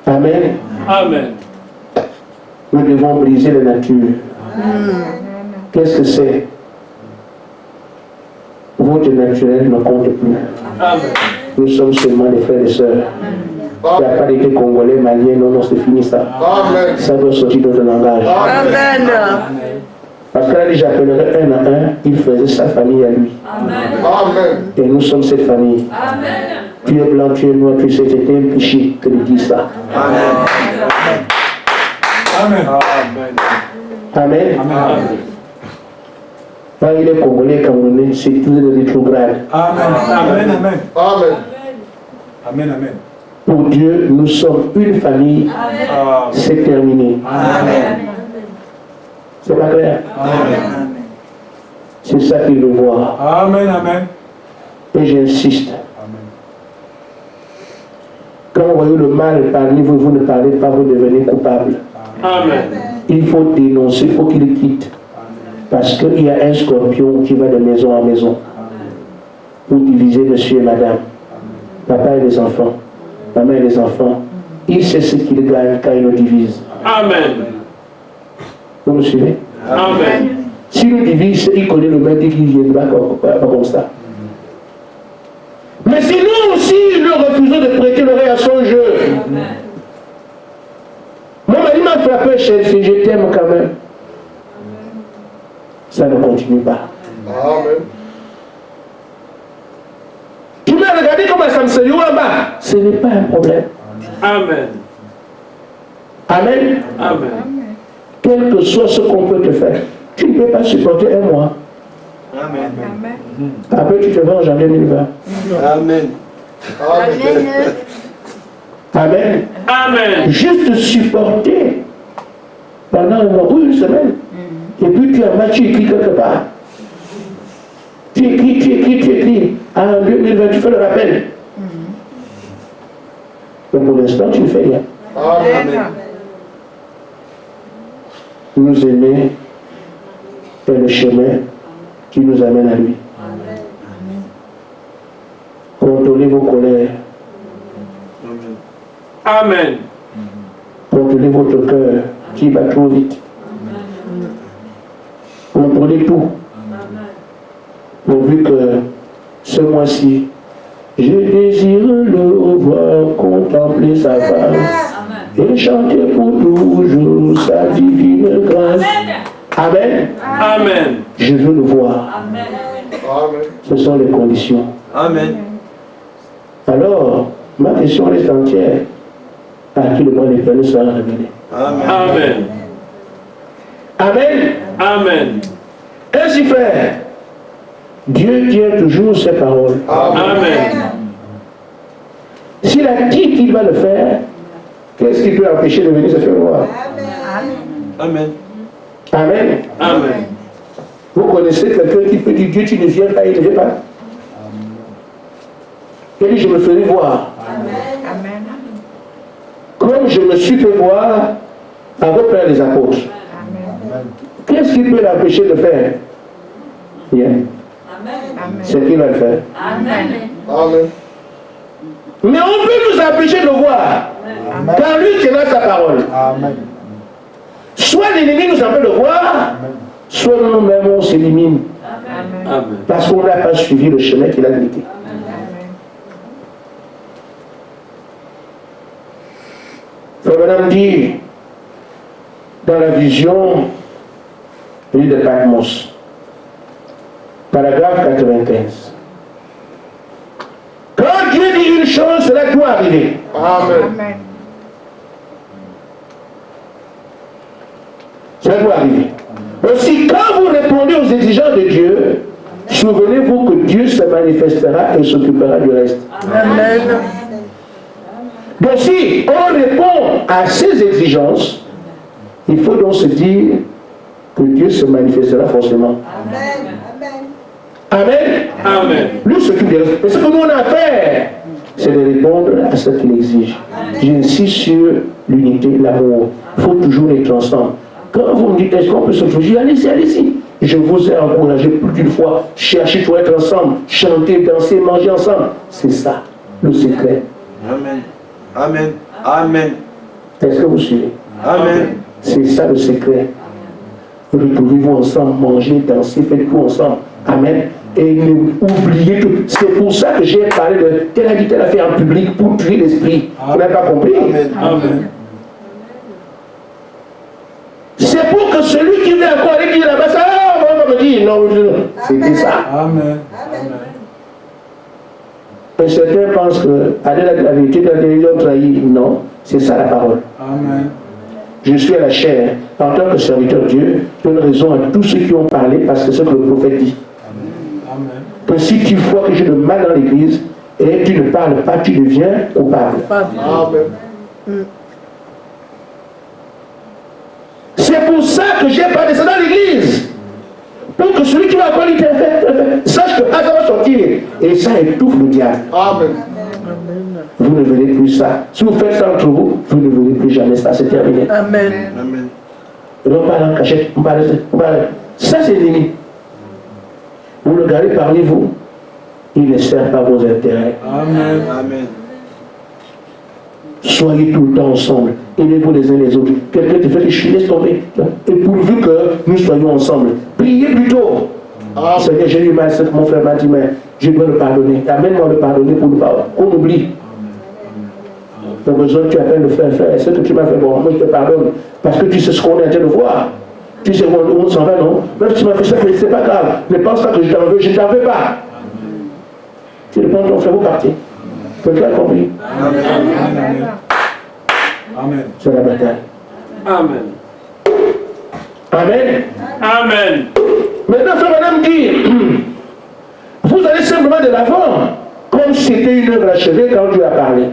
Amen.
Amen.
Nous devons briser la nature. Qu'est-ce que c'est? Votre naturel ne compte plus.
Amen.
Nous sommes seulement des frères et sœurs. Il n'y a pas d'été congolais, malien, non, non, c'est fini ça.
Amen.
Ça doit sortir de notre langage.
Amen.
Parce qu'elle a dit, j'appellerai un à un, il faisait sa famille à lui.
Amen.
Et nous sommes cette famille.
Amen.
Tu es blanc, tu es noir, tu sais, c'était un péché que de dire ça.
Amen.
Amen.
Amen.
Amen.
Quand il est congolais, camerounais, c'est tout de rétrograde.
Amen. Amen.
Amen.
Amen. Amen.
Pour Dieu, nous sommes une famille. C'est terminé.
Amen.
C'est pas clair?
Amen.
C'est ça qu'il veut voir.
Amen. Amen.
Et j'insiste. Quand vous voyez le mal parmi vous, vous ne parlez pas, vous devenez coupable.
Amen.
Il faut dénoncer, il faut qu'il quitte. Parce qu'il y a un scorpion qui va de maison en maison pour diviser monsieur et madame, papa et les enfants, maman et les enfants. Il sait ce qu'il gagne quand il nous divise.
Amen.
Vous me suivez?
Amen.
S'il nous divise, il connaît le maître qui ne vient pas comme ça. Mais si nous aussi, nous refusons de prêter l'oreille à son jeu, mon mari m'a frappé, je t'aime quand même. Ça ne continue pas.
Amen.
Tu m'as regardé comme un Samson là-bas. Ce n'est pas un problème.
Amen.
Amen.
Amen.
Quel que soit ce qu'on peut te faire, tu ne peux pas supporter un mois.
Amen.
Après, tu te venges en 2020.
Amen.
Amen.
Amen.
Amen.
Juste supporter pendant un mois ou une semaine. Et puis tu as mal, tu écris quelque part. Tu écris. En 2020, tu fais le rappel. Mais pour l'instant, tu ne fais rien.
Amen.
Nous aimer est le chemin qui nous amène à lui. Contrôlez vos colères.
Amen.
Contrôlez votre cœur qui va trop vite. Contrôlez tout. Pourvu que ce mois-ci, je désire le revoir, contempler sa face et chanter pour toujours sa divine grâce. Amen.
Amen.
Je veux le voir.
Amen.
Amen.
Ce sont les conditions.
Amen.
Alors, ma question reste entière. À qui le monde éternel sera révélé.
Amen.
Amen.
Amen.
Amen.
Ainsi, frère, Dieu tient toujours ses paroles.
Amen.
S'il a dit qu'il va le faire, qu'est-ce qui peut empêcher de venir se faire voir?
Amen.
Amen.
Amen.
Vous connaissez quelqu'un qui peut dire Dieu, tu ne viens pas, il ne vient pas. Il dit, je me ferai voir. Comme je me suis fait voir à vos pères les apôtres. Qu'est-ce qui peut l'empêcher de faire? Rien. C'est qu'il va le faire.
Amen.
Amen.
Mais on peut nous empêcher de voir. Car lui tiendra sa parole. Soit l'ennemi nous empêche de voir, soit nous-mêmes on s'élimine.
Amen.
Parce qu'on n'a pas suivi le chemin qu'il a indiqué. Comme madame dit, dans la vision de l'île de Patmos, paragraphe 95. Quand Dieu dit une chose, cela doit arriver.
Amen.
Ça doit arriver. Aussi, quand vous répondez aux exigences de Dieu, souvenez-vous que Dieu se manifestera et s'occupera du reste.
Amen.
Donc si on répond à ces exigences, il faut donc se dire que Dieu se manifestera forcément. Amen.
Amen.
Lui s'occupe du reste. Et ce que nous on a à faire, c'est de répondre à ce qu'il exige. J'insiste sur l'unité, l'amour. Il faut toujours être ensemble. Quand vous me dites, est-ce qu'on peut se réfugier, allez-y, allez-y. Je vous ai encouragé plus d'une fois. Cherchez pour être ensemble. Chanter, danser, manger ensemble. C'est ça, le secret.
Amen. Amen. Amen.
Est-ce que vous suivez?
Amen.
C'est ça le secret. Retrouvez-vous ensemble, mangez, dansez, faites tout ensemble. Amen. Et n'oubliez tout. C'est pour ça que j'ai parlé de telle a dit telle affaire en public pour tuer l'esprit. Vous n'avez pas compris?
Amen.
Amen.
C'est pour que celui qui veut encore aller dire là-bas, ça, on va me dire non, c'était ça.
Amen.
Et certains pensent que aller à la vérité de la télévision trahit. Non, c'est ça la parole.
Amen.
Je suis à la chair. En tant que serviteur de Dieu, je donne raison à tous ceux qui ont parlé parce que c'est ce que le prophète dit.
Amen.
Que si tu vois quelque chose de mal dans l'église et tu ne parles pas, tu deviens coupable.
Amen.
C'est pour ça que j'ai parlé ça dans l'église. Pour que celui qui va encore l'interfère sache que ça va sortir. Et ça étouffe le diable.
Amen.
Vous ne verrez plus ça. Si vous faites ça entre vous, vous ne verrez plus jamais ça. C'est terminé.
Amen.
Amen.
Et on parle en cachette. On parle. Ça, c'est l'ennemi. Vous le gardez parmi vous. Il ne sert pas vos intérêts.
Amen.
Amen.
Soyez tout le temps ensemble. Aidez-vous les uns les autres. Quelqu'un te fait que je laisse tomber. Et pourvu que nous soyons ensemble. Priez plutôt. Seigneur, j'ai eu mal, mon frère m'a dit, mais je dois le pardonner. Amène-moi le pardonner pour qu'on oublie. Tu as besoin, tu appelles le frère, ce que tu m'as fait, bon, moi je te pardonne. Parce que tu sais ce qu'on est en train de voir. Tu sais, on s'en va, non? Même si tu m'as fait ça, mais c'est pas grave. Ne pense pas que je t'en veux, je ne t'en veux pas. Tu le prends ton frère, vous partez. Quelqu'un a compris?
Amen. Amen.
C'est la bataille.
Amen.
Amen.
Amen.
Maintenant, frère, madame dit, vous allez simplement de l'avant, comme si c'était une œuvre achevée quand Dieu a parlé.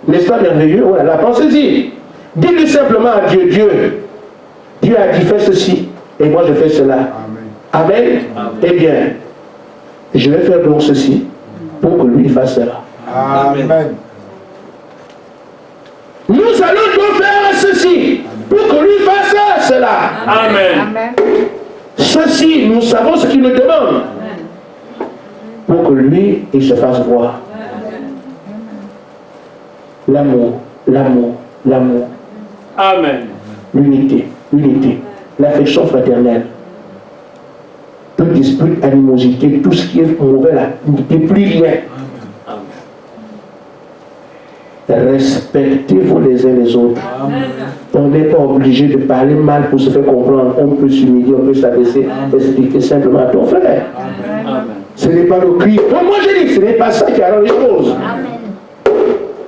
N'est-ce pas merveilleux? Voilà, pensez-y. Dites-lui simplement à Dieu, Dieu a dit, fais ceci, et moi je fais cela. Amen. Amen. Eh bien, je vais faire donc ceci, pour que lui fasse cela.
Amen.
Nous allons donc faire ceci, pour que lui fasse cela.
Amen.
Ceci, nous savons ce qu'il nous demande, pour que lui, il se fasse voir. L'amour, l'amour, l'amour.
Amen.
L'unité, l'unité, l'affection fraternelle. Toute dispute, animosité, tout ce qui est mauvais là, n'était plus rien. Respectez-vous les uns les autres. On n'est pas obligé de parler mal pour se faire comprendre. On peut s'humilier, on peut s'abaisser, expliquer simplement à ton frère.
Amen.
Ce n'est pas le cri. Donc moi je dis, ce n'est pas ça qui arrange les choses.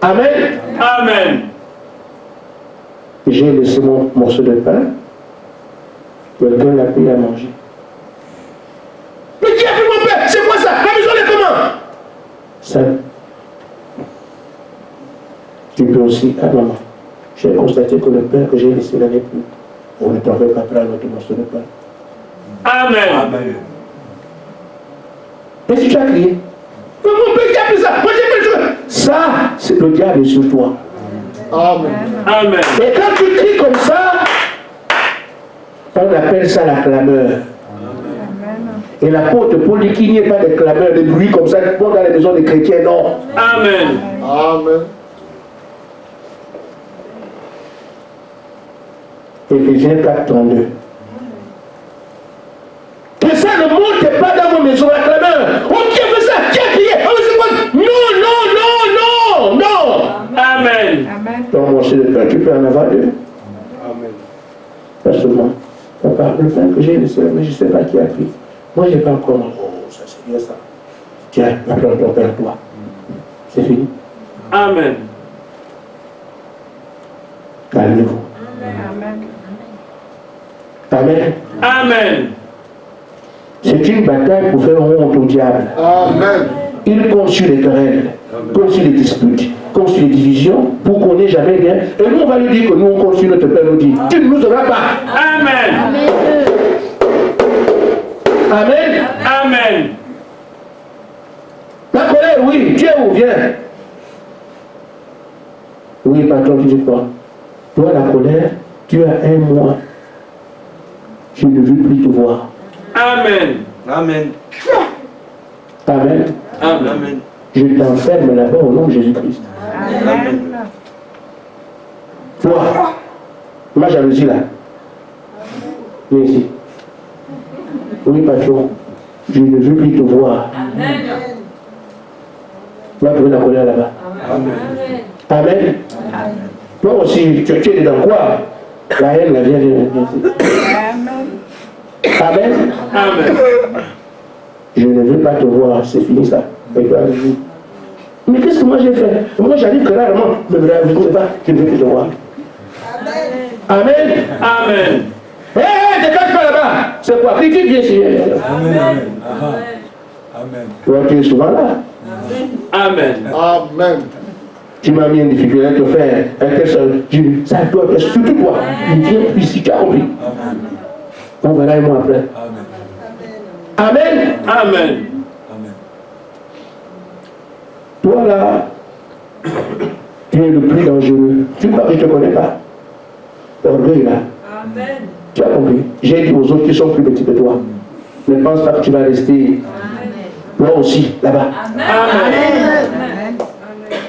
Amen.
Amen.
J'ai laissé mon morceau de pain. Quelqu'un l'a pris à manger. Mais qui a pris mon pain? C'est quoi ça? La maison est comment? Ça. Tu peux aussi, ah maman, j'ai constaté que le pain que j'ai laissé là n'est plus. On ne t'en veut pas prendre notre morceau de pain.
Amen.
Mais si tu as crié, mais mon père qui a pris ça, moi j'ai pris ça. Ça, c'est le diable sur toi.
Amen.
Amen.
Et quand tu cries comme ça, on appelle ça la clameur. Et l'apôtre Paul dit qu'il n'y ait pas de clameur, de bruit comme ça, dans les maisons des chrétiens, non.
Amen.
Amen.
Éphésiens 4, 32. Que ça ne monte pas dans vos maisons, la clameur. Oh, qui a fait ça? Qui a crié? Oh, c'est quoi? Non, non, non, non, non.
Amen.
Donc, mon cher de pain, tu peux en avoir deux.
Amen.
Pas seulement. Papa, le pain que j'ai laissé, mais je ne sais pas qui a pris. Moi, je n'ai pas encore. Oh, ça c'est bien ça. Tiens, maintenant ton père, toi. C'est fini.
Amen.
Calmez-vous. Amen.
Amen.
C'est une bataille pour faire honte au diable.
Amen.
Il compte sur les querelles, compte sur les disputes, compte sur les divisions, pour qu'on n'ait jamais rien. Et nous, on va lui dire que nous, on compte sur notre Père, nous dit, tu ne nous auras pas.
Amen.
Amen.
Amen.
La colère, oui, Dieu où vient. Oui, patron, tu dis quoi? Toi, la colère, tu as un mois. Je ne veux plus te voir.
Amen.
Amen.
Amen.
Amen.
Amen.
Je t'enferme là-bas au nom de Jésus-Christ.
Amen.
Toi, ma jalousie là. Viens ici. Oui, patron, je ne veux plus te voir.
Amen.
Va trouver la colère là-bas. Amen. Toi aussi, tu es dans quoi? La haine, la vient. Amen.
Amen.
Je ne veux pas te voir, c'est fini ça. Et toi, mais qu'est-ce que moi j'ai fait? Moi j'arrive que rarement. Mais vous ne pouvez pas, je ne veux plus te voir. Amen.
Amen.
Hé, dégage pas là-bas. C'est quoi? Critique bien ici.
Amen. Amen.
Toi, tu es souvent là.
Amen.
Amen.
Tu m'as mis en difficulté avec ton frère, avec tes soeurs. Je dis, ça doit être surtout toi. Viens ici, tu as compris.
Amen.
On verra un mois après.
Amen.
Amen.
Amen.
Amen.
Toi là, tu es le plus dangereux. Tu crois que je ne te connais pas? Orgueil là.
Amen.
Tu as compris? J'ai dit aux autres qui sont plus petits que toi. Ne pense pas que tu vas rester. Toi aussi, là-bas.
Amen.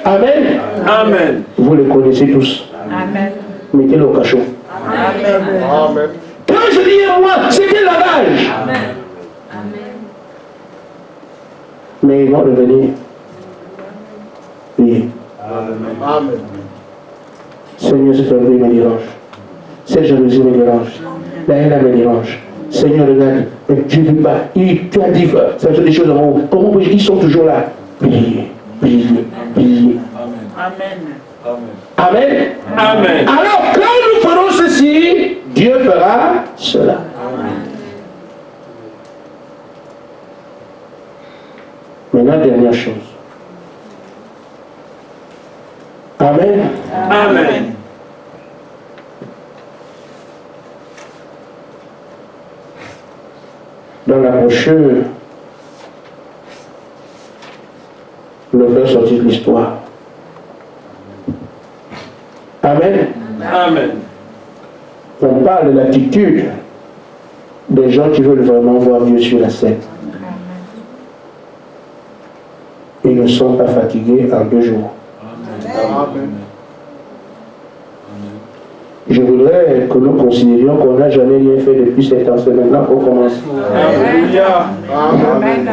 Amen.
Amen.
Vous les connaissez tous.
Amen.
Mettez-le au cachot.
Amen.
Quand je dis moi, c'était lavage. Mais ils vont revenir. Oui.
Amen.
Seigneur, cet orgueil me dérange. Cette jalousie me dérange. La haine me dérange. Seigneur, regarde, mais je ne veux pas. Tu as dit, ça fait des choses en haut. Comment ils sont toujours là? Priez, priez, priez.
Amen.
Amen.
Amen.
Alors, quand nous ferons ceci, Dieu fera cela. Maintenant, dernière chose. Amen.
Amen.
Dans la brochure, le fait sortir de l'histoire. Amen.
Amen.
On parle de l'attitude des gens qui veulent vraiment voir Dieu sur la scène. Ils ne sont pas fatigués en 2 jours.
Amen.
Je voudrais que nous considérions qu'on n'a jamais rien fait depuis 7 ans. C'est maintenant qu'on commence.
Alléluia.
Amen.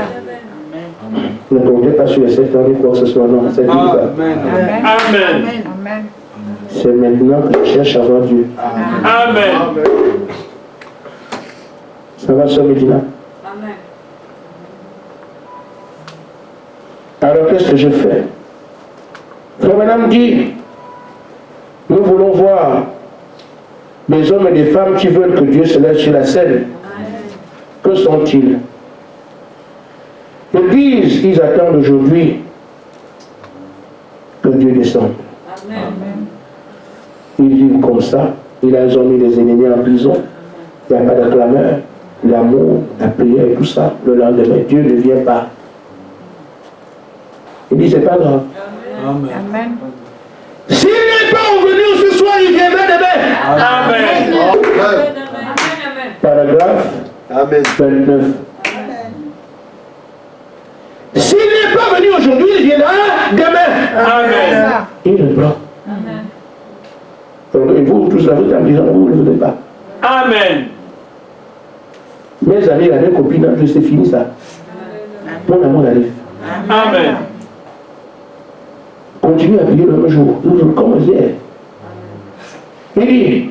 Ne comptez pas sur les 7 ans ni quoi que ce soit. Non, c'est
Amen.
C'est maintenant que je cherche à voir Dieu.
Amen.
Amen.
Ça va, Sœur Médina?
Amen.
Alors qu'est-ce que je fais? Frère Madame dit, nous voulons voir des hommes et des femmes qui veulent que Dieu se lève sur la scène. Que sont-ils? Ils disent, ils attendent aujourd'hui que Dieu descende.
Amen.
Ils vivent comme ça. Ils ont mis les ennemis en prison. Il n'y a pas de clameur, l'amour, la prière et tout ça. Le lendemain, Dieu ne vient pas. Il dit, c'est pas grave.
Amen.
S'il n'est pas revenu ce soir, il viendra demain.
Amen.
Amen.
Paragraphe
Amen.
29. S'il n'est pas venu aujourd'hui, il viendra demain.
Amen.
Il reprend. Et vous, tous là, vous êtes en disant, vous ne le voulez pas.
Amen.
Mes amis, la même copine, c'est fini ça. Mon amour arrive.
Amen.
Continue à prier le même jour, comme hier. Il dit,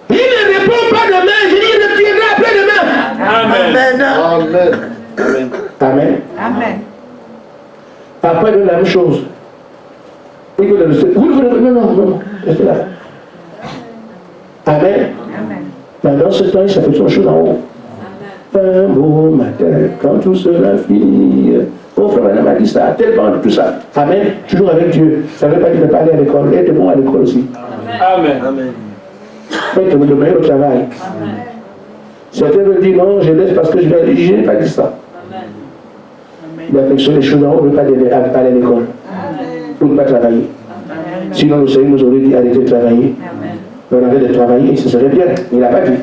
il ne répond pas demain, je dis, il ne viendra après demain.
Amen.
Amen.
Amen.
Amen.
Après, de la même chose. Il veut le non, restez là. Amen. Pendant ce temps, il s'appelle son chose en haut. Un beau matin, quand tout sera fini. Oh, frère, madame a dit ça, tellement tout ça. Amen. Toujours avec Dieu. Ça ne veut pas dire de pas aller à l'école. Être bon à l'école aussi.
Amen.
Amen.
Être le meilleur au travail. Certains veulent dire non, je laisse parce que je vais aller. Je n'ai pas dit ça. L'affection des choses en haut ne veut pas aller à l'école. Pour ne pas travailler. Sinon, le Seigneur nous aurait dit arrêtez de travailler. On arrête de travailler, ce serait bien. Il n'a pas dit.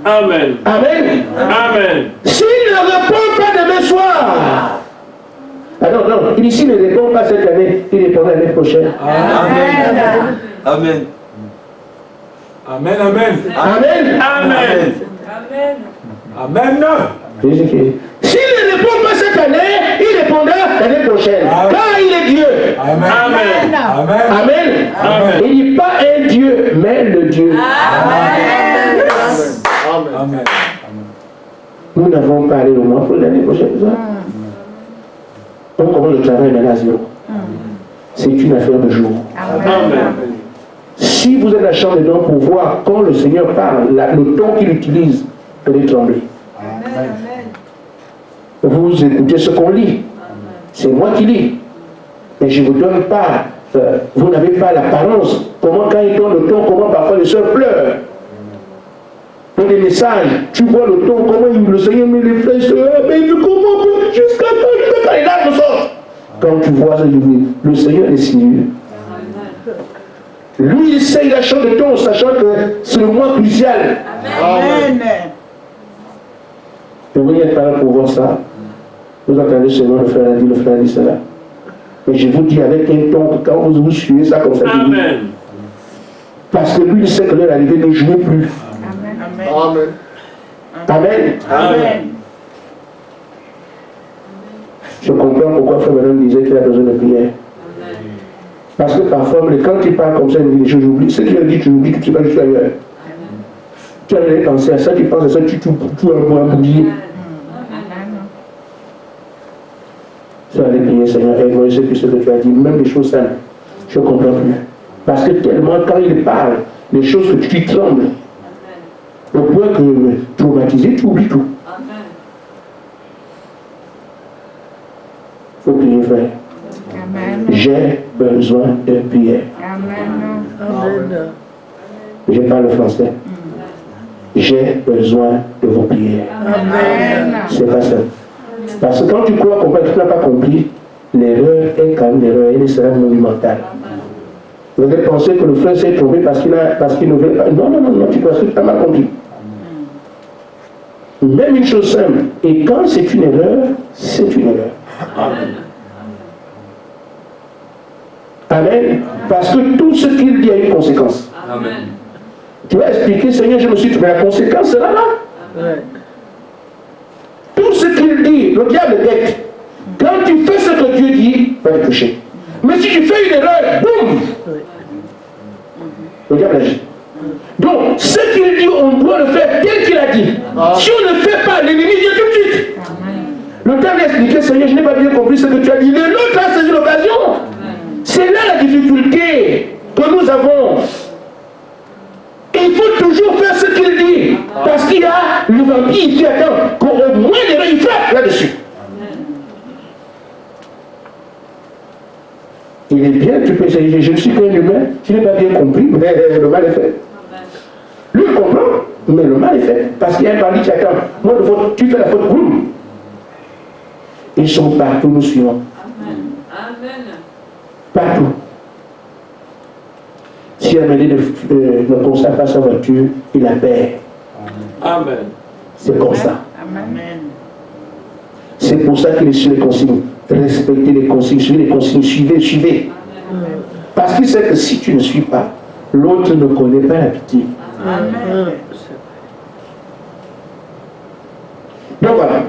Amen.
Amen.
Amen.
S'il ne répond pas demain soir. Ah non, non. Il dit s'il ne répond pas cette année, il répondra l'année prochaine.
Amen. Amen.
Amen, amen.
Amen.
Amen.
Amen.
S'il ne répond pas cette année, il répondra l'année prochaine.
Amen.
Car il est Dieu.
Amen.
Amen.
Amen.
Amen.
Amen.
Il dit pas un Dieu, mais le Dieu.
Amen.
Amen.
Nous n'avons pas allé au moins pour l'année prochaine. On commence le travail maintenant à zéro. C'est une affaire de jour.
Amen.
Si vous êtes la chambre dedans pour voir quand le Seigneur parle, le ton qu'il utilise, vous allez trembler. Vous écoutez ce qu'on lit. C'est moi qui lis. Mais je ne vous donne pas, vous n'avez pas l'apparence. Comment quand il donne le ton, comment parfois les soeurs pleurent. Dans les messages, tu vois le ton, comment le Seigneur met les flèches, mais il comment jusqu'à quand les larmes sortent. Quand tu vois ça, le Seigneur est sérieux. Lui, il essaye la chambre de ton, sachant que c'est le moins crucial.
Amen.
Et vous n'êtes pas là pour voir ça. Vous entendez seulement le frère a dit cela. Mais je vous dis avec un ton, quand vous suivez ça comme ça,
Amen.
parce que lui, il sait que l'heure arrivée ne joue plus.
Amen.
Amen.
Amen.
Je comprends pourquoi Frère Madame disait qu'il a besoin de prière. Parce que parfois, quand il parle comme ça, il dit des choses, j'oublie. Ce qu'il a dit, tu oublies, tu ne sais pas juste ailleurs. Tu as pensé à ça, tu penses à ça, tu as oublié. Tu allais prier, Seigneur, aide-moi, je sais plus ce que tu as dit, même les choses simples, je ne comprends plus. Parce que tellement, quand il parle, les choses que tu trembles, au point que traumatisé, tu oublies tout. Il faut prier, frère. J'ai besoin de prière. Je parle français. J'ai besoin de vos prières. C'est pas ça. Parce que quand tu crois comprendre, tu n'as pas compris, l'erreur est quand même l'erreur, elle sera monumentale. Vous allez penser que le frère s'est trompé parce qu'il ne veut pas. Non, non, non, non, tu penses que tu as mal compris. Même une chose simple. Et quand c'est une erreur, c'est une erreur.
Amen.
Amen. Parce que tout ce qu'il dit a une conséquence.
Amen.
Tu vas expliquer, Seigneur, je me suis trouvé. La conséquence sera là. Tout ce qu'il dit, le diable guette. Quand tu fais ce que Dieu dit, il va te toucher. Mais si tu fais une erreur, boum, le diable agit. Donc, ce qu'il dit, on doit le faire tel qu'il a dit. Si on ne fait pas, l'ennemi vient tout de suite. Le temps d'expliquer, Seigneur, je n'ai pas bien compris ce que tu as dit. L'autre a saisi l'occasion. C'est là la difficulté que nous avons. Il faut toujours faire ce qu'il dit. Parce qu'il y a le vampire qui attend qu'au moins il frappe là-dessus. Il est bien, tu peux essayer. Je suis qu'un humain, je n'ai pas bien compris, mais le mal est fait. Lui il comprend, mais le mal est fait. Parce qu'il y a un bandit qui attend. Moi, tu fais la faute, boum. Ils sont partout, nous suivons.
Amen.
Partout. Si Amélie ne constate pas sa voiture, il la perd.
Amen.
C'est comme ça.
Amen.
C'est pour ça qu'il est sur les consignes. Respectez les consignes, suivez les consignes, suivez. Parce qu'il sait que si tu ne suis pas, l'autre ne connaît pas la pitié. Donc voilà,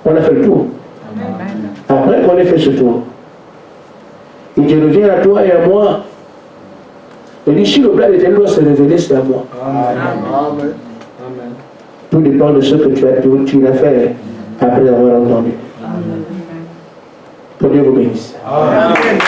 on a fait le tour. Après qu'on ait fait ce tour, il revient à toi et à moi. Et dit, si le blanc de doit se révéler, c'est à moi.
Amen.
Tout dépend de ce que tu as fait après avoir entendu. Que Dieu vous bénisse.
Amen.